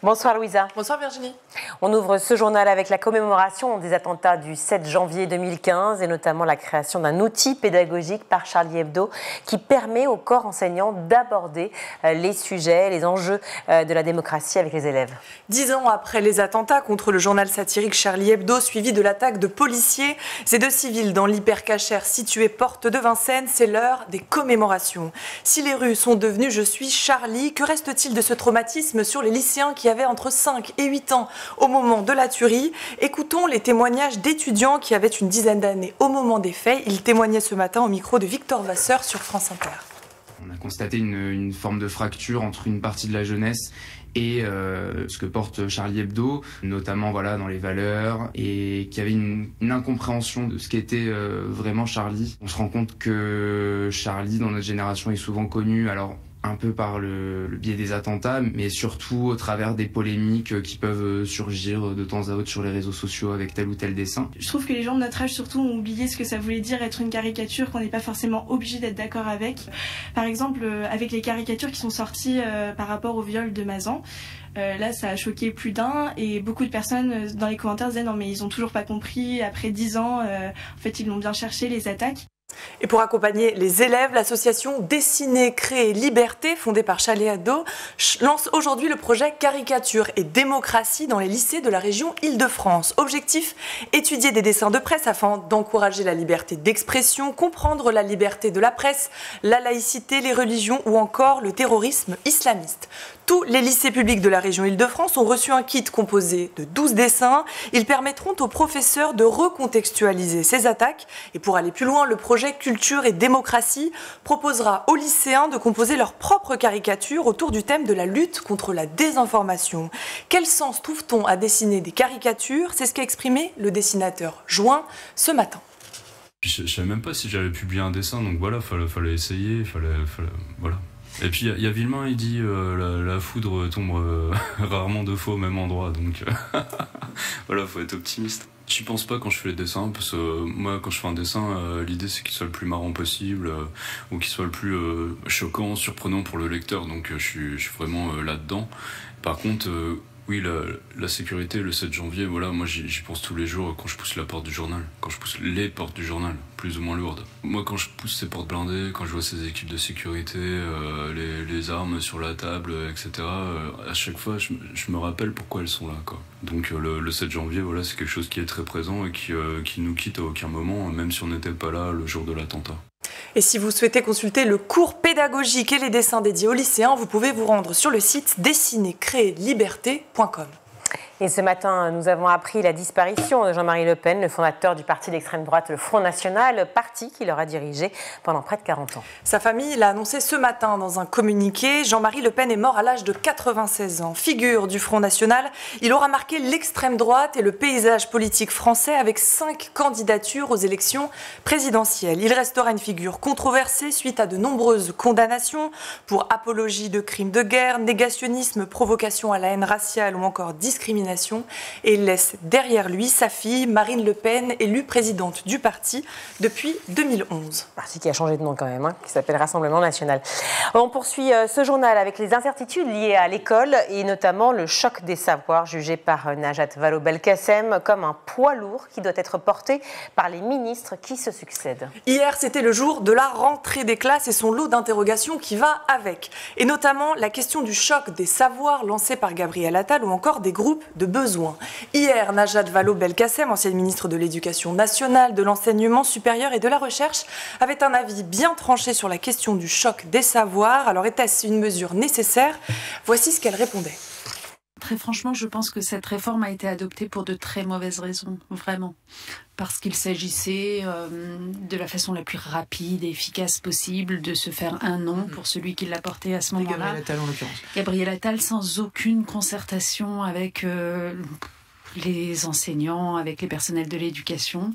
Bonsoir Louisa. Bonsoir Virginie. On ouvre ce journal avec la commémoration des attentats du 7 janvier 2015 et notamment la création d'un outil pédagogique par Charlie Hebdo qui permet au corps enseignant d'aborder les sujets, les enjeux de la démocratie avec les élèves. 10 ans après les attentats contre le journal satirique Charlie Hebdo, suivi de l'attaque de policiers et de civils dans l'hypercachère situé porte de Vincennes, c'est l'heure des commémorations. Si les rues sont devenues « Je suis Charlie », que reste-t-il de ce traumatisme sur les lycéens qui avaient entre 5 et 8 ans au moment de la tuerie? Écoutons les témoignages d'étudiants qui avaient une dizaine d'années au moment des faits. Ils témoignaient ce matin au micro de Victor Vasseur sur France Inter. On a constaté une forme de fracture entre une partie de la jeunesse et ce que porte Charlie Hebdo, notamment voilà, dans les valeurs, et qu'il y avait une incompréhension de ce qu'était vraiment Charlie. On se rend compte que Charlie, dans notre génération, est souvent connu, alors un peu par le biais des attentats, mais surtout au travers des polémiques qui peuvent surgir de temps à autre sur les réseaux sociaux avec tel ou tel dessin. Je trouve que les gens de notre âge surtout ont oublié ce que ça voulait dire être une caricature, qu'on n'est pas forcément obligé d'être d'accord avec. Par exemple, avec les caricatures qui sont sorties par rapport au viol de Mazan, là ça a choqué plus d'un et beaucoup de personnes dans les commentaires disaient non mais ils ont toujours pas compris, après 10 ans, en fait ils l'ont bien cherché les attaques. Et pour accompagner les élèves, l'association Dessiner, Créer, Liberté, fondée par Charlie Hebdo, lance aujourd'hui le projet Caricature et Démocratie dans les lycées de la région Île-de-France. Objectif, étudier des dessins de presse afin d'encourager la liberté d'expression, comprendre la liberté de la presse, la laïcité, les religions ou encore le terrorisme islamiste. Tous les lycées publics de la région Île-de-France ont reçu un kit composé de 12 dessins. Ils permettront aux professeurs de recontextualiser ces attaques. Et pour aller plus loin, le projet Culture et Démocratie proposera aux lycéens de composer leur propre caricature autour du thème de la lutte contre la désinformation. Quel sens trouve-t-on à dessiner des caricatures? C'est ce qu'a exprimé le dessinateur Join ce matin. Je savais même pas si j'allais publier un dessin, donc voilà, fallait essayer, voilà. Et puis il y a Villemain, il dit la foudre tombe rarement deux fois au même endroit, donc voilà, faut être optimiste. J'y pense pas quand je fais les dessins, parce que moi quand je fais un dessin, l'idée c'est qu'il soit le plus marrant possible, ou qu'il soit le plus choquant, surprenant pour le lecteur, donc je suis vraiment là-dedans. Par contre, oui, la sécurité, le 7 janvier, voilà, moi j'y pense tous les jours quand je pousse la porte du journal, quand je pousse les portes du journal, plus ou moins lourdes. Moi quand je pousse ces portes blindées, quand je vois ces équipes de sécurité, les armes sur la table, etc., à chaque fois je me rappelle pourquoi elles sont là, quoi. Donc le 7 janvier, voilà, c'est quelque chose qui est très présent et qui nous quitte à aucun moment, même si on n'était pas là le jour de l'attentat. Et si vous souhaitez consulter le cours pédagogique et les dessins dédiés aux lycéens, vous pouvez vous rendre sur le site dessinercréerliberté.com. Et ce matin, nous avons appris la disparition de Jean-Marie Le Pen, le fondateur du parti d'extrême droite, le Front National, parti qu'il aura dirigé pendant près de 40 ans. Sa famille l'a annoncé ce matin dans un communiqué. Jean-Marie Le Pen est mort à l'âge de 96 ans. Figure du Front National, il aura marqué l'extrême droite et le paysage politique français avec 5 candidatures aux élections présidentielles. Il restera une figure controversée suite à de nombreuses condamnations pour apologie de crimes de guerre, négationnisme, provocation à la haine raciale ou encore discrimination. Et il laisse derrière lui sa fille, Marine Le Pen, élue présidente du parti depuis 2011. Parti qui a changé de nom quand même, qui s'appelle Rassemblement National. On poursuit ce journal avec les incertitudes liées à l'école et notamment le choc des savoirs jugé par Najat Vallaud-Belkacem comme un poids lourd qui doit être porté par les ministres qui se succèdent. Hier, c'était le jour de la rentrée des classes et son lot d'interrogations qui va avec. Et notamment la question du choc des savoirs lancé par Gabriel Attal ou encore des groupes de besoins. Hier, Najat Vallaud-Belkacem, ancienne ministre de l'Éducation nationale, de l'enseignement supérieur et de la recherche, avait un avis bien tranché sur la question du choc des savoirs. Alors était-ce une mesure nécessaire? Voici ce qu'elle répondait. Très franchement, je pense que cette réforme a été adoptée pour de très mauvaises raisons, vraiment. Parce qu'il s'agissait de la façon la plus rapide et efficace possible de se faire un nom pour celui qui l'a porté à ce moment-là. Gabriel Attal en l'occurrence. Gabriel Attal sans aucune concertation avec les enseignants, avec les personnels de l'éducation,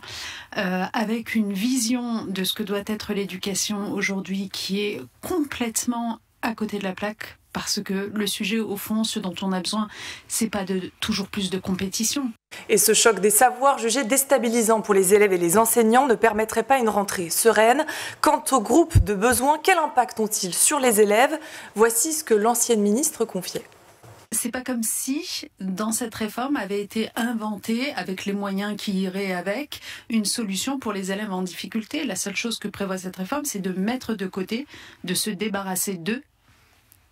avec une vision de ce que doit être l'éducation aujourd'hui qui est complètement à côté de la plaque. Parce que le sujet, au fond, ce dont on a besoin, c'est pas de toujours plus de compétition. Et ce choc des savoirs jugé déstabilisant pour les élèves et les enseignants ne permettrait pas une rentrée sereine. Quant aux groupes de besoins, quel impact ont-ils sur les élèves? Voici ce que l'ancienne ministre confiait. c'est pas comme si, dans cette réforme, avait été inventée, avec les moyens qui iraient avec, une solution pour les élèves en difficulté. La seule chose que prévoit cette réforme, c'est de mettre de côté, de se débarrasser d'eux,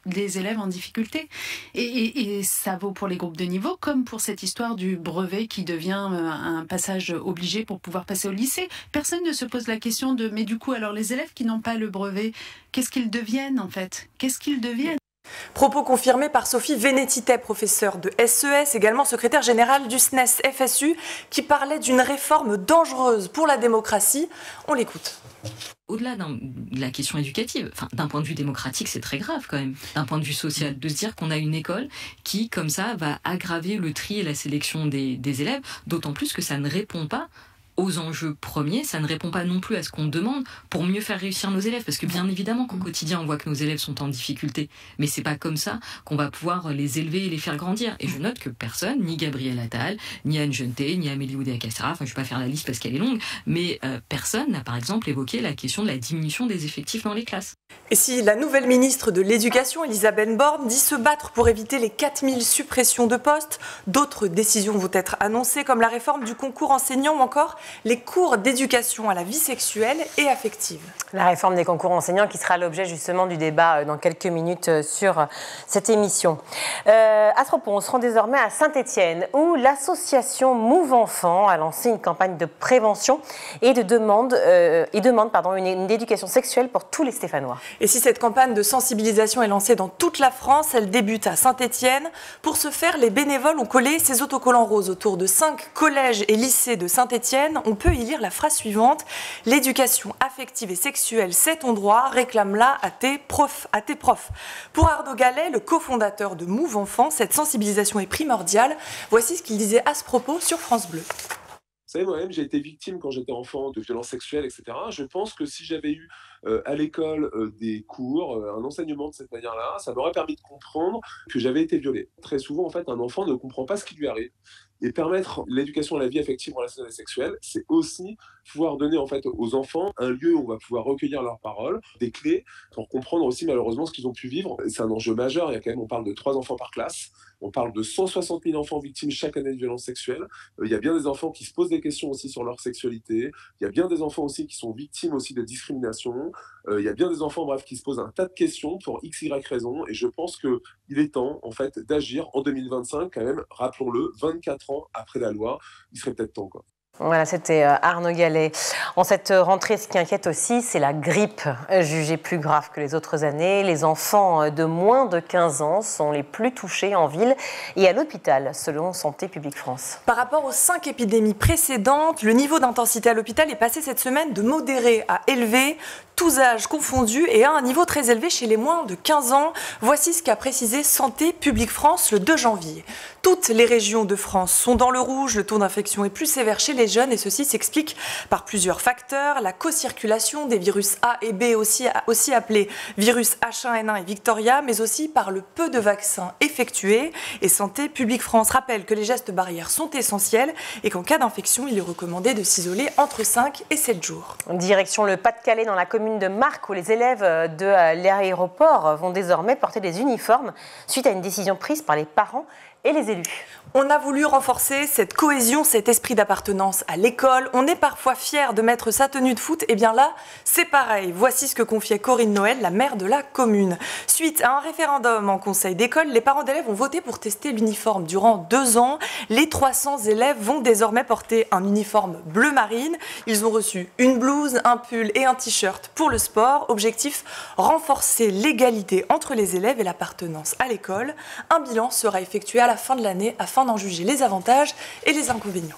des élèves en difficulté. Et ça vaut pour les groupes de niveau, comme pour cette histoire du brevet qui devient un passage obligé pour pouvoir passer au lycée. Personne ne se pose la question de, mais du coup, alors les élèves qui n'ont pas le brevet, qu'est-ce qu'ils deviennent en fait? Qu'est-ce qu'ils deviennent? Propos confirmés par Sophie Vénétité, professeure de SES, également secrétaire générale du SNES FSU, qui parlait d'une réforme dangereuse pour la démocratie. On l'écoute. Au-delà de la question éducative, d'un point de vue démocratique, c'est très grave quand même, d'un point de vue social, de se dire qu'on a une école qui, comme ça, va aggraver le tri et la sélection des élèves, d'autant plus que ça ne répond pas aux enjeux premiers, ça ne répond pas non plus à ce qu'on demande pour mieux faire réussir nos élèves, parce que bien évidemment qu'au quotidien on voit que nos élèves sont en difficulté, mais c'est pas comme ça qu'on va pouvoir les élever et les faire grandir. Et je note que personne, ni Gabriel Attal, ni Anne Genetet, ni Amélie Oudéa-Castéra, je vais pas faire la liste parce qu'elle est longue, mais personne n'a par exemple évoqué la question de la diminution des effectifs dans les classes. Et si la nouvelle ministre de l'Éducation, Elisabeth Borne, dit se battre pour éviter les 4000 suppressions de postes, d'autres décisions vont être annoncées, comme la réforme du concours enseignant ou encore les cours d'éducation à la vie sexuelle et affective. La réforme des concours enseignants qui sera l'objet justement du débat dans quelques minutes sur cette émission. À ce propos, on se rend désormais à Saint-Étienne où l'association Move Enfants a lancé une campagne de prévention et demande une éducation sexuelle pour tous les Stéphanois. Et si cette campagne de sensibilisation est lancée dans toute la France, elle débute à Saint-Étienne. Pour ce faire, les bénévoles ont collé ces autocollants roses autour de 5 collèges et lycées de Saint-Étienne. On peut y lire la phrase suivante: l'éducation affective et sexuelle, c'est ton droit, réclame-la à tes profs. Pour Arnaud Gallet, le cofondateur de Move Enfants, cette sensibilisation est primordiale. Voici ce qu'il disait à ce propos sur France Bleu. Vous savez, moi-même, j'ai été victime quand j'étais enfant de violences sexuelles, etc. Je pense que si j'avais eu à l'école des cours, un enseignement de cette manière-là, ça m'aurait permis de comprendre que j'avais été violé. Très souvent, en fait, un enfant ne comprend pas ce qui lui arrive. Et permettre l'éducation à la vie affective, relationnelle et sexuelle, c'est aussi pouvoir donner en fait aux enfants un lieu où on va pouvoir recueillir leurs paroles, des clés pour comprendre aussi malheureusement ce qu'ils ont pu vivre. C'est un enjeu majeur. Il y a quand même, on parle de 3 enfants par classe. On parle de 160 000 enfants victimes chaque année de violences sexuelles. Il y a bien des enfants qui se posent des questions aussi sur leur sexualité. Il y a bien des enfants aussi qui sont victimes aussi de discrimination. Il y a bien des enfants, bref, qui se posent un tas de questions pour x, y raisons. Et je pense qu'il est temps, en fait, d'agir en 2025, quand même, rappelons-le, 24 ans après la loi. Il serait peut-être temps, quoi. Voilà, c'était Arnaud Gallet. En cette rentrée, ce qui inquiète aussi, c'est la grippe, jugée plus grave que les autres années. Les enfants de moins de 15 ans sont les plus touchés en ville et à l'hôpital, selon Santé publique France. Par rapport aux 5 épidémies précédentes, le niveau d'intensité à l'hôpital est passé cette semaine de modéré à élevé, tous âges confondus, et à un niveau très élevé chez les moins de 15 ans. Voici ce qu'a précisé Santé publique France le 2 janvier. Toutes les régions de France sont dans le rouge, le taux d'infection est plus sévère chez les jeunes et ceci s'explique par plusieurs facteurs. La co-circulation des virus A et B, aussi appelés virus H1N1 et Victoria, mais aussi par le peu de vaccins effectués. Et Santé publique France rappelle que les gestes barrières sont essentiels et qu'en cas d'infection, il est recommandé de s'isoler entre 5 et 7 jours. Direction le Pas-de-Calais, dans la commune de Marcq, où les élèves de l'aéroport vont désormais porter des uniformes suite à une décision prise par les parents et les élus. On a voulu renforcer cette cohésion, cet esprit d'appartenance à l'école. On est parfois fier de mettre sa tenue de foot. Et bien là, c'est pareil. Voici ce que confiait Corinne Noël, la maire de la commune. Suite à un référendum en conseil d'école, les parents d'élèves ont voté pour tester l'uniforme durant 2 ans. Les 300 élèves vont désormais porter un uniforme bleu marine. Ils ont reçu une blouse, un pull et un t-shirt pour le sport. Objectif, renforcer l'égalité entre les élèves et l'appartenance à l'école. Un bilan sera effectué à la fin de l'année afin d'en juger les avantages et les inconvénients.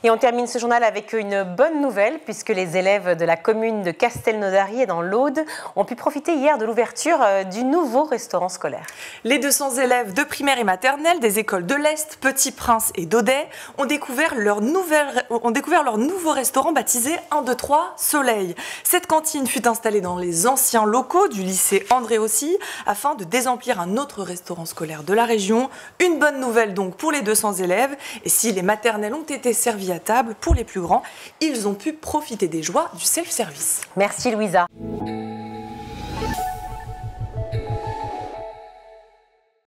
Et on termine ce journal avec une bonne nouvelle puisque les élèves de la commune de Castelnaudary et dans l'Aude ont pu profiter hier de l'ouverture du nouveau restaurant scolaire. Les 200 élèves de primaire et maternelle des écoles de l'Est, Petit Prince et d'Audet ont découvert leur nouveau restaurant baptisé 1, 2, 3 Soleil. Cette cantine fut installée dans les anciens locaux du lycée André Aussi afin de désemplir un autre restaurant scolaire de la région. Une bonne nouvelle donc pour les 200 élèves. Et si les maternelles ont été servies à table, pour les plus grands, ils ont pu profiter des joies du self-service. Merci Louisa.